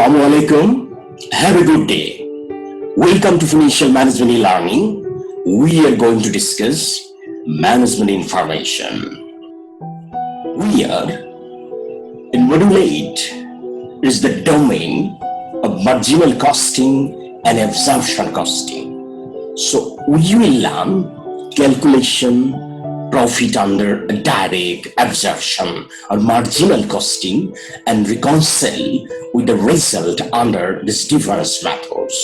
Assalamu alaikum. Have a good day. Welcome to Financial Management eLearning. We are going to discuss management information. We are in Module-08 is the domain of marginal costing and absorption costing. So we will learn calculation, profit under direct, absorption or marginal costing, and reconcile with the result under these different methods.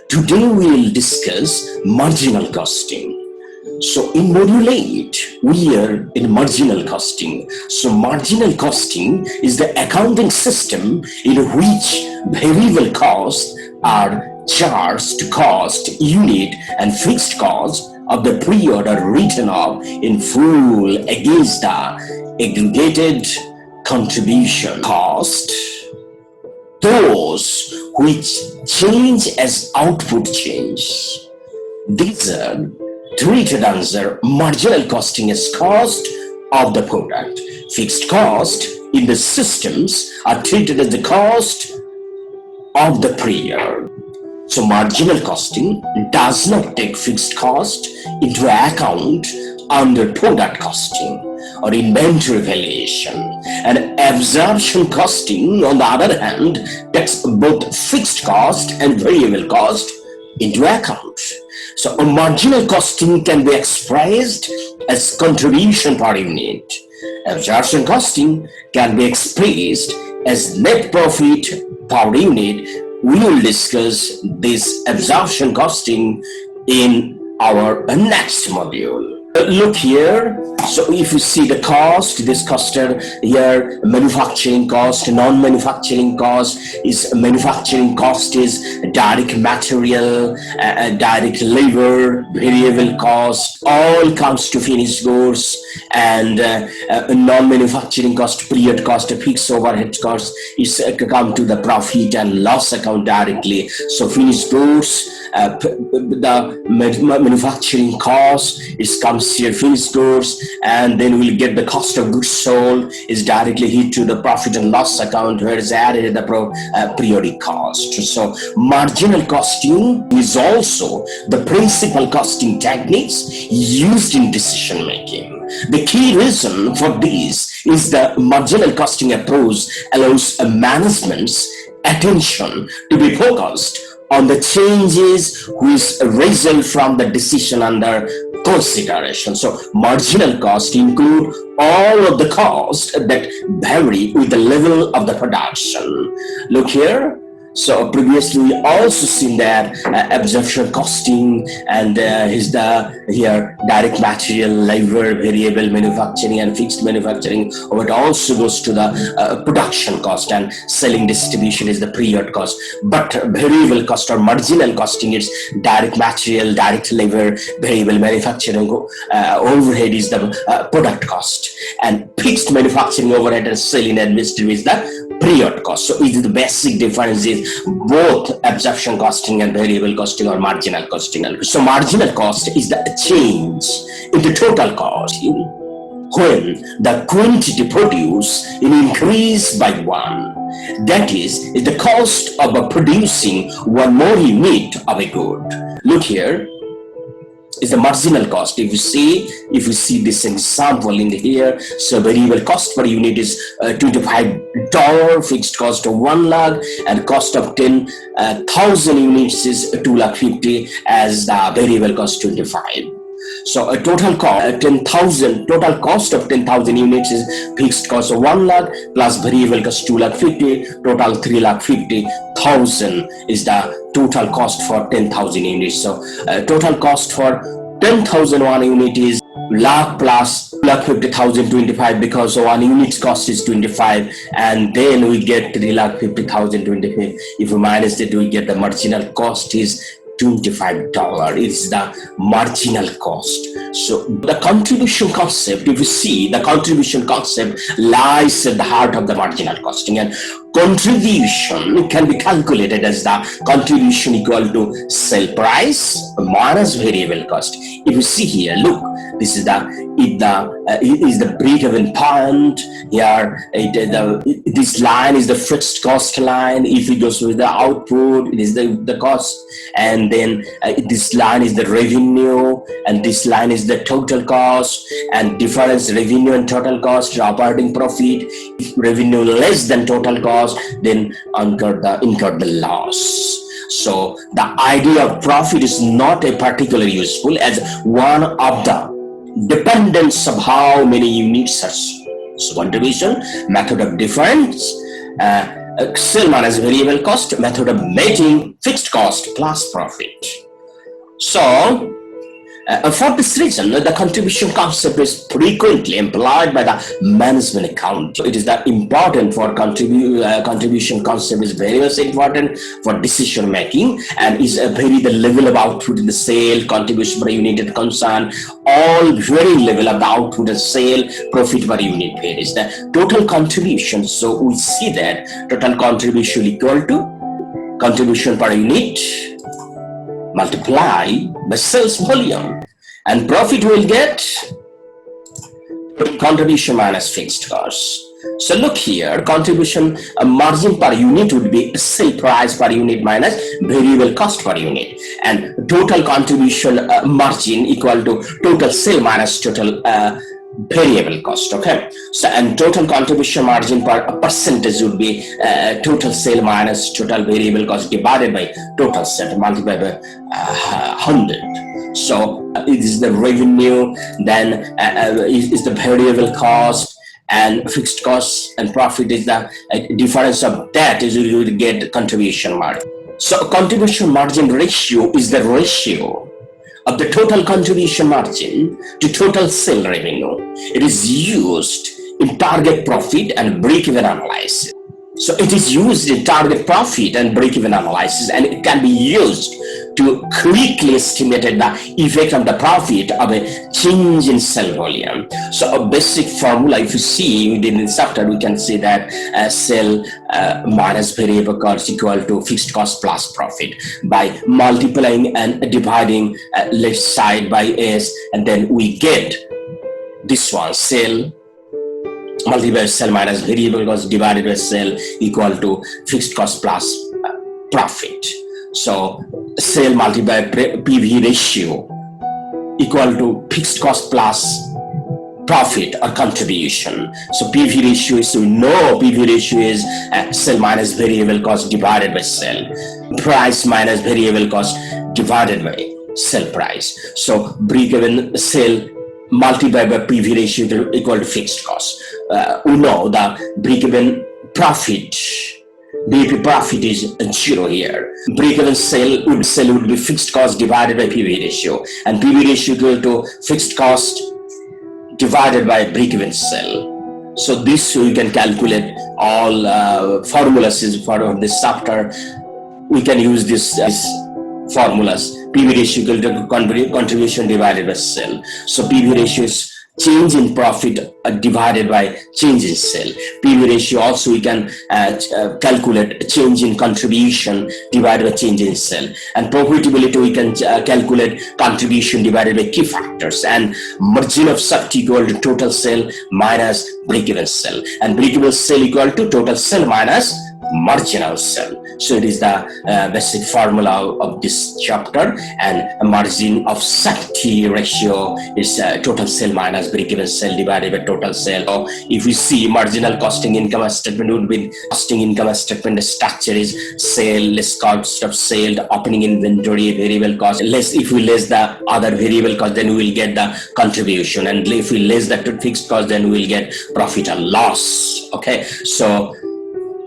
Today we will discuss marginal costing. So in Module 8, we are in marginal costing. So marginal costing is the accounting system in which variable costs are charged to cost unit and fixed cost of the period are written off in full against the aggregated contribution cost. Those which change as output change. These are treated under marginal costing as cost of the product. Fixed cost in the systems are treated as the cost of the period. So marginal costing does not take fixed cost into account under product costing or inventory valuation. And absorption costing, on the other hand, takes both fixed cost and variable cost into account. So a marginal costing can be expressed as contribution per unit. Absorption costing can be expressed as net profit per unit. We will discuss this absorption costing in our next module. Look here. So if you see the cost, this cost here, manufacturing cost, non-manufacturing cost is manufacturing cost is direct material, direct labor, variable cost, all comes to finished goods, and non-manufacturing cost, period cost, fixed overhead cost is come to the profit and loss account directly. So finished goods, the manufacturing cost is comes here finished goods, and then we'll get the cost of goods sold is directly hit to the profit and loss account, where is added the periodic cost. So marginal costing is also the principal costing techniques used in decision making. The key reason for this is the marginal costing approach allows management's attention to be focused on the changes which result from the decision under consideration. So marginal cost include all of the costs that vary with the level of the production. Look here. So previously we also seen that absorption costing, and is the here direct material, labor, variable manufacturing and fixed manufacturing. It also goes to the production cost, and selling distribution is the period cost. But variable cost or marginal costing is direct material, direct labor, variable manufacturing overhead is the product cost, and fixed manufacturing overhead and selling and administrative is the period cost. So it is the basic difference is both absorption costing and variable costing or marginal costing. So marginal cost is the change in the total cost when the quantity produced increase by one. That is the cost of producing one more unit of a good. Look here is the marginal cost. If you see this example in here, so variable cost per unit is $25, fixed cost of 1 lakh, and cost of 10,000 units is 2,50,000 as the variable cost 25. So a total cost 10,000, total cost of 10,000 units is fixed cost of 1 lakh plus variable cost 2,50,000, total 3,50,000 is the total cost for 10,000 units. So total cost for 10,001 unit is lakh plus 2,50,000 25, because one unit's cost is 25, and then we get 3,50,000 25. If we minus that, we get the marginal cost is $25. It's the marginal cost. So the contribution concept, if you see, the contribution concept lies at the heart of the marginal costing, and contribution can be calculated as the contribution equal to sale price minus variable cost. If you see here, look, This is the break-even point here. This line is the fixed cost line. If it goes with the output, it is the cost, and then this line is the revenue, and this line is the total cost, and difference revenue and total cost, operating profit. If revenue less than total cost, then incur the loss. So the idea of profit is not a particularly useful as one of the dependence of how many units are sold. So contribution, method of difference, sale minus variable cost, method of making fixed cost plus profit. So for this reason, the contribution concept is frequently employed by the management account. So it is that important for contribution concept is very much important for decision making, and is vary the level of output in the sale, contribution per unit and concern, all very level of the output and sale, profit per unit varies. The total contribution. So we see that total contribution equal to contribution per unit multiply by sales volume, and profit will get contribution minus fixed cost. So look here, contribution margin per unit would be sale price per unit minus variable cost per unit, and total contribution margin equal to total sale minus total variable cost. Okay, so and total contribution margin per percentage would be total sale minus total variable cost divided by total sale multiplied by 100. So it is the revenue, then is the variable cost, and fixed costs, and profit is the difference of that is you will get contribution margin. So contribution margin ratio is the ratio of the total contribution margin to total sale revenue. It is used in target profit and break-even analysis. So it is used in target profit and break-even analysis, and it can be used to quickly estimate the effect of the profit of a change in sale volume. So a basic formula, if you see within this chapter, we can see that sale minus variable cost equal to fixed cost plus profit by multiplying and dividing left side by S, and then we get this one, sale multiplied by sale minus variable cost divided by sale equal to fixed cost plus profit. So sale multiplied by PV ratio equal to fixed cost plus profit or contribution. So PV ratio is, we know PV ratio is sale minus variable cost divided by sale, price minus variable cost divided by sale price. So break-even sale multiplied by PV ratio equal to fixed cost. We know the break-even profit, BP profit is 0 here. Break-even sale would be fixed cost divided by PV ratio, and PV ratio equal to fixed cost divided by break-even sale. So this we can calculate all formulas is for this chapter. We can use this formulas. PV ratio equal to contribution divided by sale. So PV ratio is change in profit divided by change in sale. PV ratio also we can calculate change in contribution divided by change in sale. And profitability we can calculate contribution divided by key factors. And margin of safety equal to total sale minus break-even sale. And break-even sale equal to total sale minus marginal sale. So it is the basic formula of this chapter, and a margin of safety ratio is total sale minus break-even sale divided by total sale. So if we see marginal costing income statement would be costing income statement structure is sale less cost of sale, opening inventory, variable cost less. If we less the other variable cost, then we will get the contribution, and if we less the fixed cost, then we will get profit or loss. Okay, so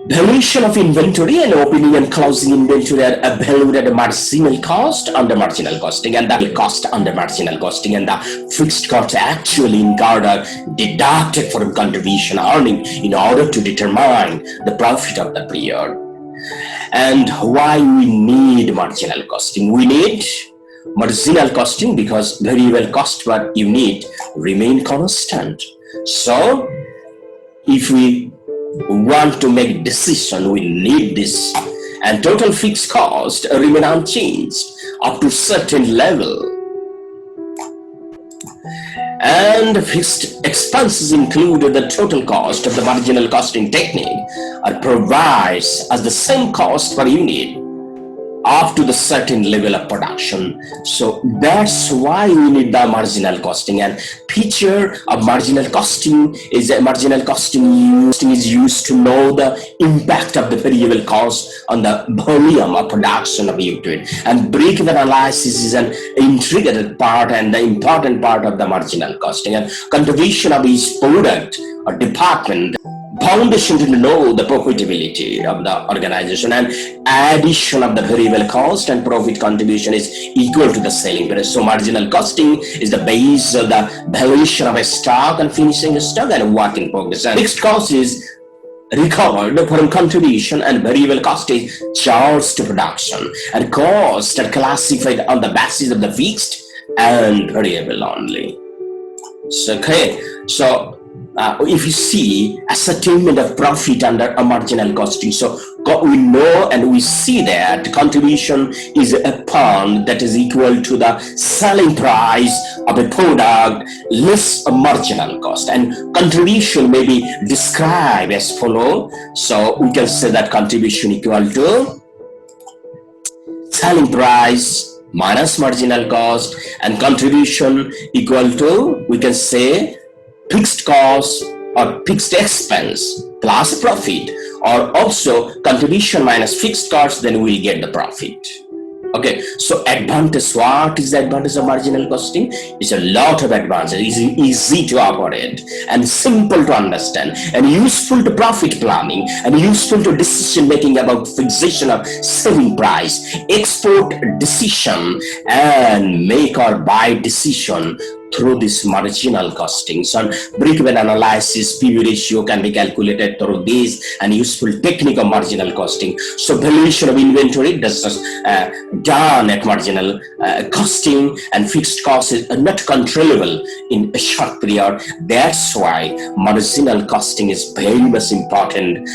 valuation of inventory and opening and closing inventory are valued at a marginal cost under marginal costing, and the cost under marginal costing, and the fixed costs actually incurred are deducted from contribution earning in order to determine the profit of the period. And why we need marginal costing? We need marginal costing because variable cost per unit remain constant. So if we want to make decision, we need this, and total fixed cost remain unchanged up to certain level. and fixed expenses include the total cost of the marginal costing technique are provides as the same cost per unit up to the certain level of production. So that's why we need the marginal costing. And feature of marginal costing is that marginal costing is used to know the impact of the variable cost on the volume of production of unit. And break-even analysis is an integrated part and the important part of the marginal costing. And contribution of each product or department foundation to know the profitability of the organization, and addition of the variable cost and profit contribution is equal to the selling price. So marginal costing is the base of the valuation of a stock and finishing stock and work in progress. And fixed cost is recovered from contribution and variable cost is charged to production, and costs are classified on the basis of the fixed and variable only. So, okay, so if you see ascertainment of profit under a marginal costing, so we know and we see that contribution is a pound that is equal to the selling price of a product less a marginal cost, and contribution may be described as follow. So we can say that contribution equal to selling price minus marginal cost, and contribution equal to, we can say, fixed cost or fixed expense plus profit, or also contribution minus fixed cost, then we get the profit. Okay, so advantage, what is the advantage of marginal costing? It's a lot of advantages. It's easy to operate and simple to understand and useful to profit planning and useful to decision making about fixation of selling price, export decision, and make or buy decision through this marginal costing. So break-even analysis, PV ratio can be calculated through this and useful technique of marginal costing. So valuation of inventory does done at marginal costing, and fixed cost is not controllable in a short period. That's why marginal costing is very much important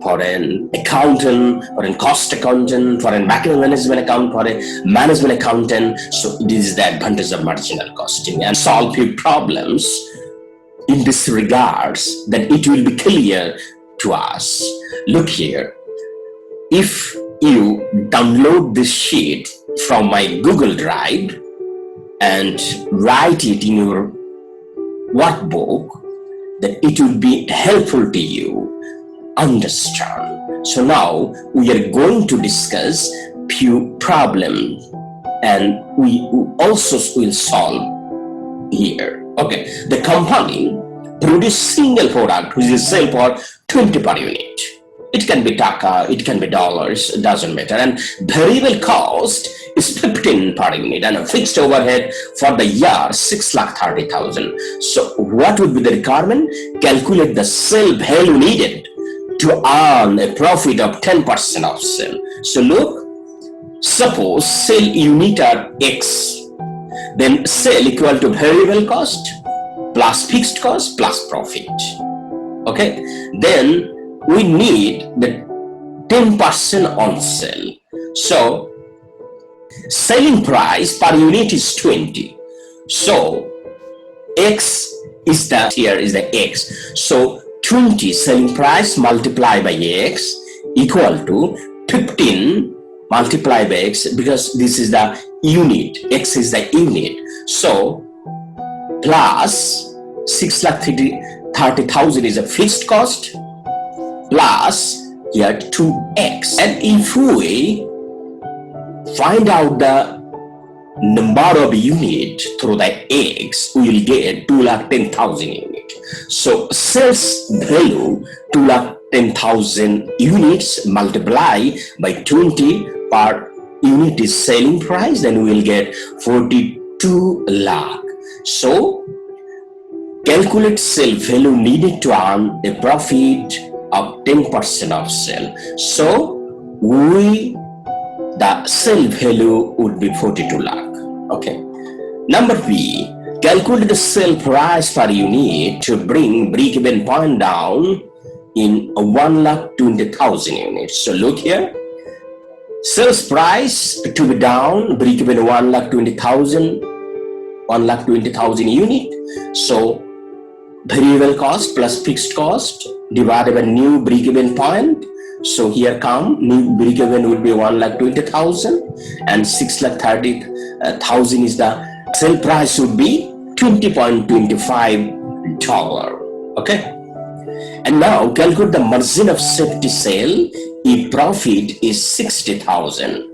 for an accountant, for a cost accountant, for a back-end management account, for a management accountant. So this is the advantage of marginal costing, and solve few problems in this regards that it will be clear to us. Look here, if you download this sheet from my Google Drive and write it in your workbook, then it will be helpful to you understand. So now we are going to discuss few problems, and we also will solve here. Okay, the company produce single product which is sell for 20 per unit. It can be taka, it can be dollars, it doesn't matter, and variable cost is 15 per unit, and a fixed overhead for the year 6,30,000. So what would be the requirement? Calculate the sale value needed to earn a profit of 10% of sale. So look, suppose sale unit are X, then sale equal to variable cost plus fixed cost plus profit. Okay, then we need the 10% on sale. So selling price per unit is 20. So X is the, here is the X. So 20 selling price multiplied by X equal to 15 multiplied by X, because this is the unit, X is the unit. So plus 6,30,000 is a fixed cost plus here 2X. And if we find out the number of unit through the X, we will get 210,000 unit. So sales value 210,000 units multiplied by 20 per unit is selling price, then we will get 42 lakh. So calculate sale value needed to earn a profit of 10% of sale. So the sale value would be 42 lakh. Okay. Number B, calculate the sale price per unit to bring break-even point down in 1,20,000 units. So look here, sales price to be down, break-even 1,20,000. 1,20,000 unit. So variable cost plus fixed cost divided by new break-even point. So here come new break-even would be 1,20,000 and 6,30,000 is the sale price would be $20.25. Okay. And now calculate the margin of safety sale if profit is $60,000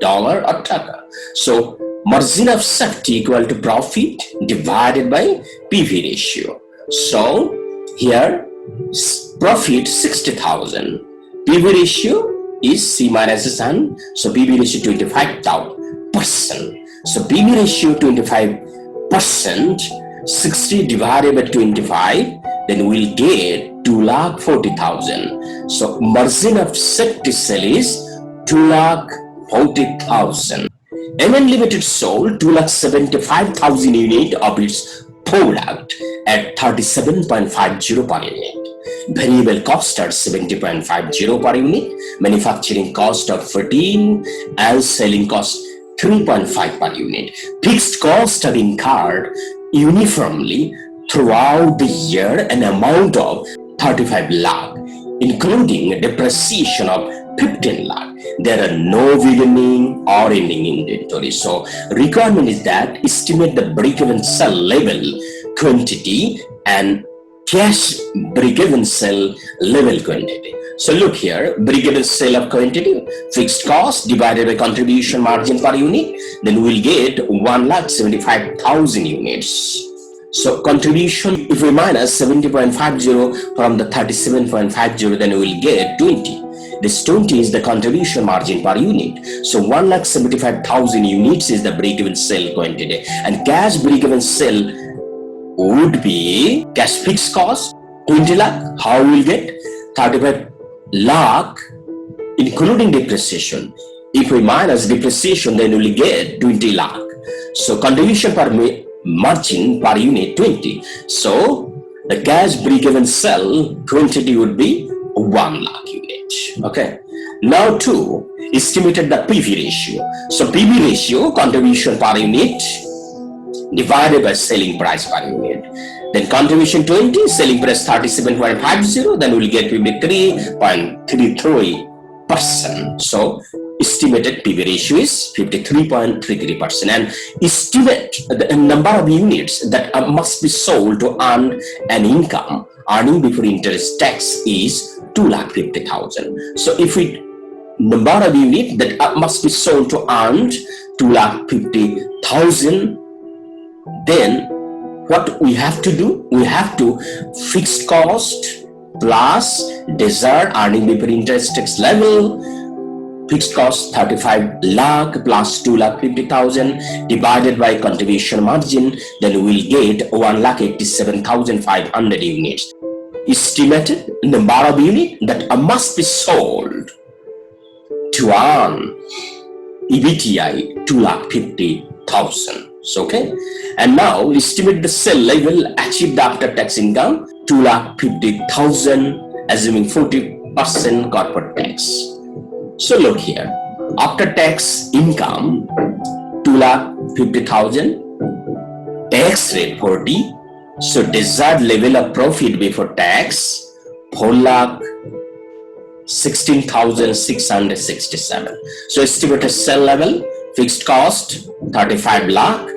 or taka. So margin of safety equal to profit divided by PV ratio. So here profit 60,000, PV ratio is C minus S, so PV ratio 25%. So PV ratio 25%, 60 divided by 25, then we'll get 2,40,000. So margin of safety sale is 2,40,000. MN Limited sold 2,75,000 units of its product at 37.50 per unit. Variable cost at 70.50 per unit, manufacturing cost of 14 and selling cost 3.5 per unit. Fixed costs are incurred uniformly throughout the year, an amount of 35 lakh, including depreciation of 15 lakh. There are no beginning or ending inventory. So requirement is that estimate the break-even sale level quantity and cash break-even sale level quantity. So look here, break-even sale of quantity, fixed cost divided by contribution margin per unit, then we'll get 1,75,000 units. So contribution, if we minus 70.50 from the 37.50, then we will get 20. This 20 is the contribution margin per unit. So 1,75,000 units is the break-even sale quantity, and cash break-even sale would be cash fixed cost 20 lakh. How we will get 35 lakh including depreciation. If we minus depreciation, then we will get 20 lakh. So contribution per margin per unit 20. So the cash break-even sale quantity would be 1 lakh unit. Okay. Now to estimated the PV ratio. So PV ratio, contribution per unit divided by selling price per unit. Then contribution 20, selling price 37.50, then we'll get 53.33%. So estimated PV ratio is 53.33%, and estimate the number of units that must be sold to earn an income, earning before interest tax is 2,50,000. So if we number of units that must be sold to earn 2,50,000, then what we have to do? We have to fixed cost plus desired earning before interest tax level. Fixed cost 35 lakh plus 2,50,000 divided by contribution margin, then we'll get 1,87,500 units. Estimated number of units that must be sold to earn EBTI 2,50,000. So, okay, and now we estimate the sale level achieved after tax income 2,50,000, assuming 40% corporate tax. So look here, after tax income 2,50,000, tax rate 40. So desired level of profit before tax 4,16,667. So estimated sale level, fixed cost 35 lakh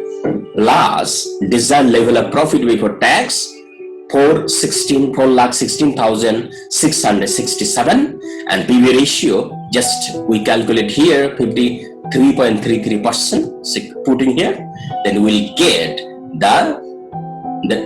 plus desired level of profit before tax 4,16,667, and PV ratio just we calculate here 53.33%. Putting here, then we'll get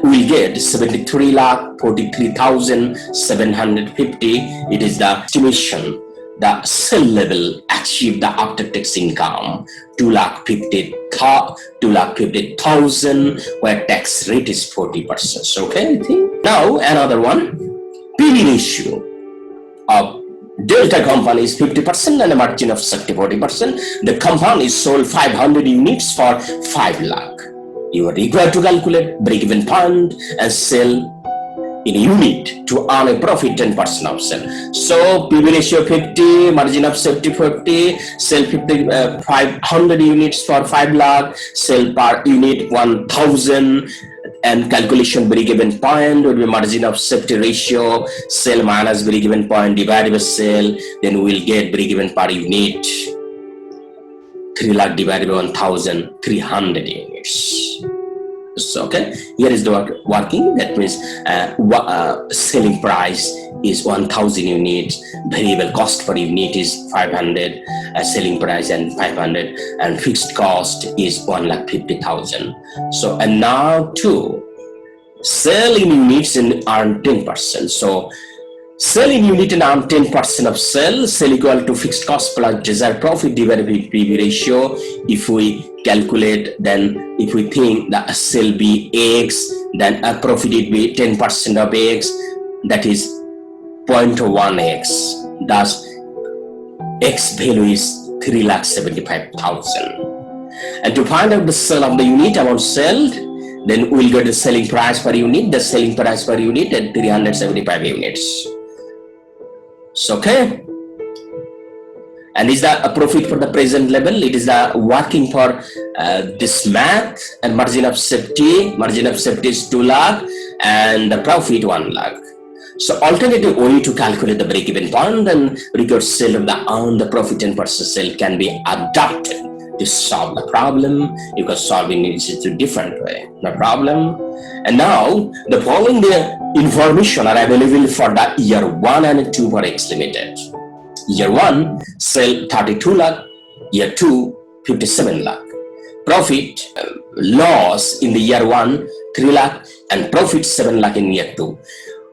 we'll get 73,43,750. It is the estimation, the sale level achieved the after tax income 2,50,000, where tax rate is 40%. So, okay, I think now another one, PV ratio of Delta company is 50% and a margin of 40%. The company sold 500 units for 5 lakh. You are required to calculate break-even point and sell in unit to earn a profit 10% of sale. So PV ratio 50, margin of safety 50, sell 500 units for 5 lakh, sell per unit 1000, and calculation break-even point would be margin of safety ratio, sell minus break-even point divided by sell, then we will get break-even per unit 3 lakh divided by 1000, 300 units. So okay, here is the working. That means selling price is 1000 units, variable cost per unit is 500, selling price and 500, and fixed cost is 1,50,000. So and now to sell in units and earn 10%. So sell in unit and earn 10% of sell equal to fixed cost plus desired profit divided by PV ratio. If we calculate, then if we think that a sell be X, then a profit it be 10% of X, that is 0.1X. Thus, X value is 3,75,000. And to find out the sell of the unit amount sold, then we'll get the selling price per unit. The selling price per unit at 375 units. So, okay. And is that a profit for the present level? It is the working for this math, and margin of safety. Margin of safety is 2 lakh and the profit 1 lakh. So alternative way to calculate the break-even point and record sale of the profit 10% sale can be adapted to solve the problem. You can solve it in a different way. No problem. And now the following information are available for the year 1 and 2 for X Limited. Year 1, sell 32 lakh, year 2, 57 lakh. Profit, loss in the year 1, 3 lakh, and profit 7 lakh in year 2.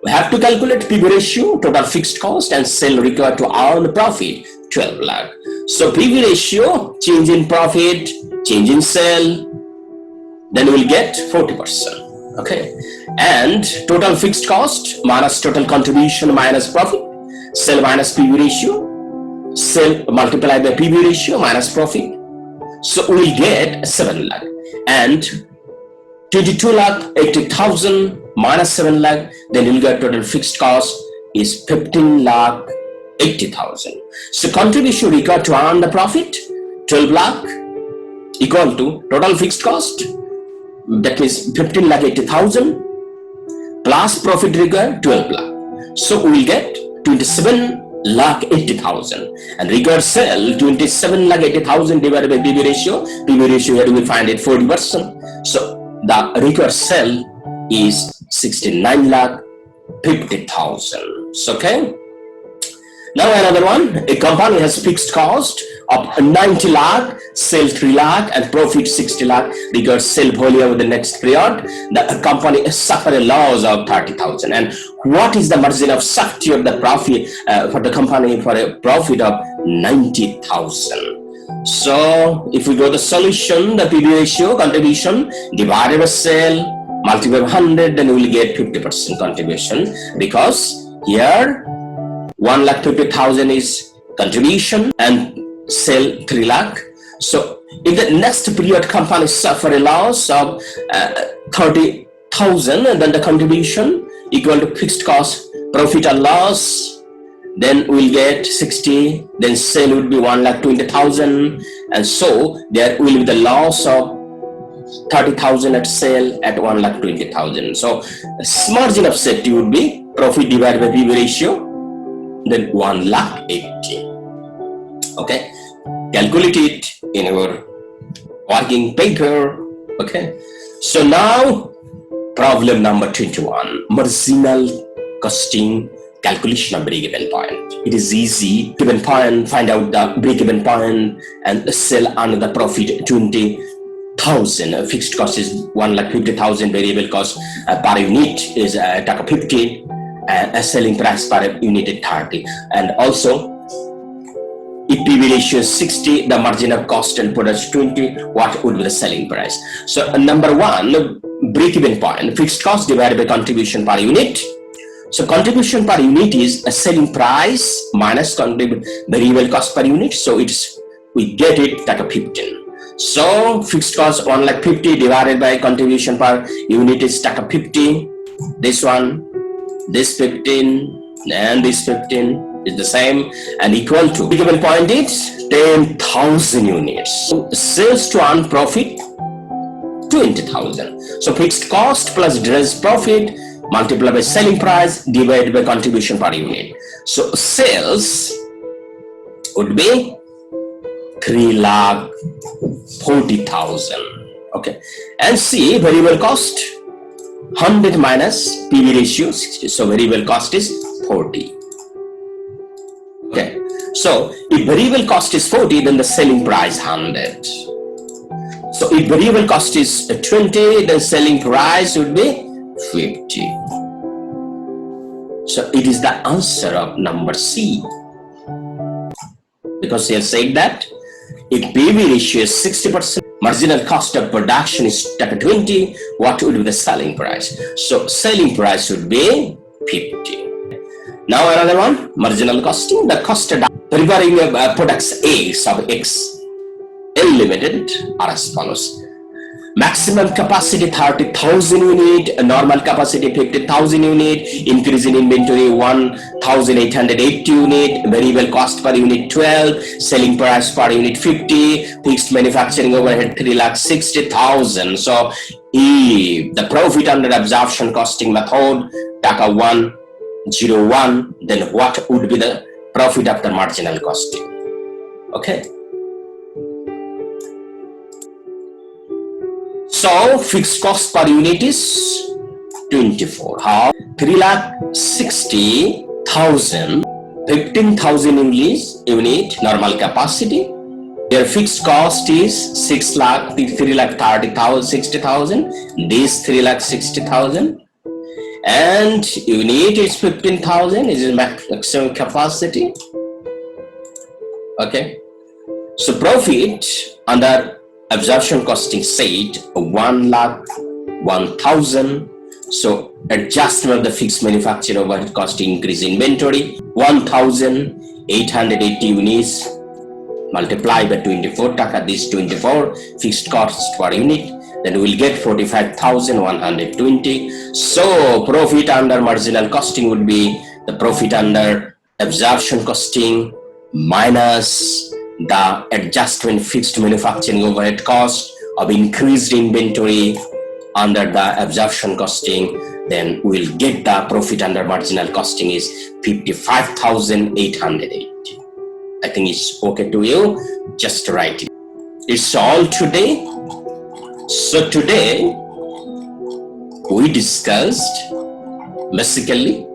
We have to calculate PV ratio, total fixed cost, and sell required to earn profit, 12 lakh. So PV ratio, change in profit, change in sale, then we'll get 40%. Okay. And total fixed cost minus total contribution minus profit, sell minus PV ratio, sell multiplied by PV ratio minus profit. So we'll get 7 lakh. And 22 lakh 80,000 minus 7 lakh, then you'll get total fixed cost is 15 lakh 80,000. So contribution required to earn the profit 12 lakh equal to total fixed cost, that means 15 lakh 80,000 plus profit required 12 lakh. So we will get 27 lakh 80,000, and required sell 27 lakh 80,000 divided by PV ratio. PV ratio here we will find it 40%. So the required sell is 69 lakh 50,000. So, okay. Now another one, a company has fixed cost of 90 lakh, sell 3 lakh, and profit 60 lakh, required sell volume over the next period. The company suffer a loss of 30,000. And what is the margin of safety of the profit for the company for a profit of 90,000? So if we go to the solution, the PV ratio contribution divided by sale multiplied by 100, then we will get 50% contribution, because here 1,50,000 is contribution and sell 3 lakh. So in the next period, company suffer a loss of 30,000, and then the contribution equal to fixed cost, profit or loss, then we'll get 60, then sale would be 1,20,000, and so there will be the loss of 30,000 at sale at 1,20,000. So margin of safety would be profit divided by PV ratio, then 1,80,000. Okay, calculate it in your working paper. Okay, so now problem number 21, marginal costing calculation of break-even point. It is easy. Break-even point, find out the break-even point and sell under the profit 20,000. Fixed cost is 1,50,000. Variable cost per unit is taka 50. A selling price per unit is 30. And also, if PV ratio is 60, the margin of cost and product 20, what would be the selling price? So number 1, break-even point, fixed cost divided by contribution per unit. So contribution per unit is a selling price minus variable cost per unit. So we get it like a 15. So fixed cost 1,50,000 divided by contribution per unit is like a 50. This one this 15 and this 15 is the same and equal to, the given point is 10,000 units. So sales to earn profit 20,000. So fixed cost plus gross profit multiplied by selling price divided by contribution per unit. So sales would be 3,40,000. Okay, and see variable cost 100 minus PV ratio 60. So variable cost is 40. Okay, so if variable cost is 40, then the selling price 100. So if variable cost is 20, then selling price would be 50. So it is the answer of number C. Because they have said that if PV ratio is 60%, marginal cost of production is 20, what would be the selling price? So selling price would be 50. Now another one, marginal costing. The cost of preparing products A sub X L Limited are as follows. Maximum capacity 30,000 unit, normal capacity 50,000 unit, increase in inventory 1,880 unit, variable cost per unit 12, selling price per unit 50, fixed manufacturing overhead 3,60,000. So if the profit under absorption costing method taka 101, then what would be the profit after marginal costing? Okay. So fixed cost per unit is 24. How? 3,60,000, 15,000 unit normal capacity. Their fixed cost is 3,30,000, 60,000. This 3,60,000, and unit is 15,000. Is maximum capacity. Okay. So profit under absorption costing said 1,01,000. So adjustment of the fixed manufacturing overhead cost increase inventory 1,880 units multiplied by 24 taka, this 24 fixed cost per unit, then we will get 45,120. So profit under marginal costing would be the profit under absorption costing minus the adjustment fixed manufacturing overhead cost of increased inventory under the absorption costing, then we'll get the profit under marginal costing is 55,880. I think it's okay to you. Just write it. It's all today. So today we discussed basically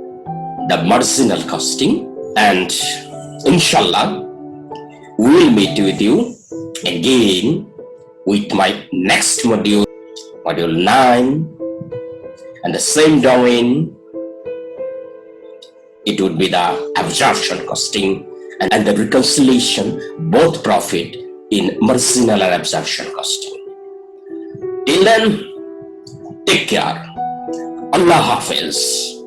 the marginal costing, and inshallah we will meet with you again with my next module, module 9, and the same domain. It would be the absorption costing and the reconciliation, both profit in marginal and absorption costing. Till then, take care. Allah Hafiz.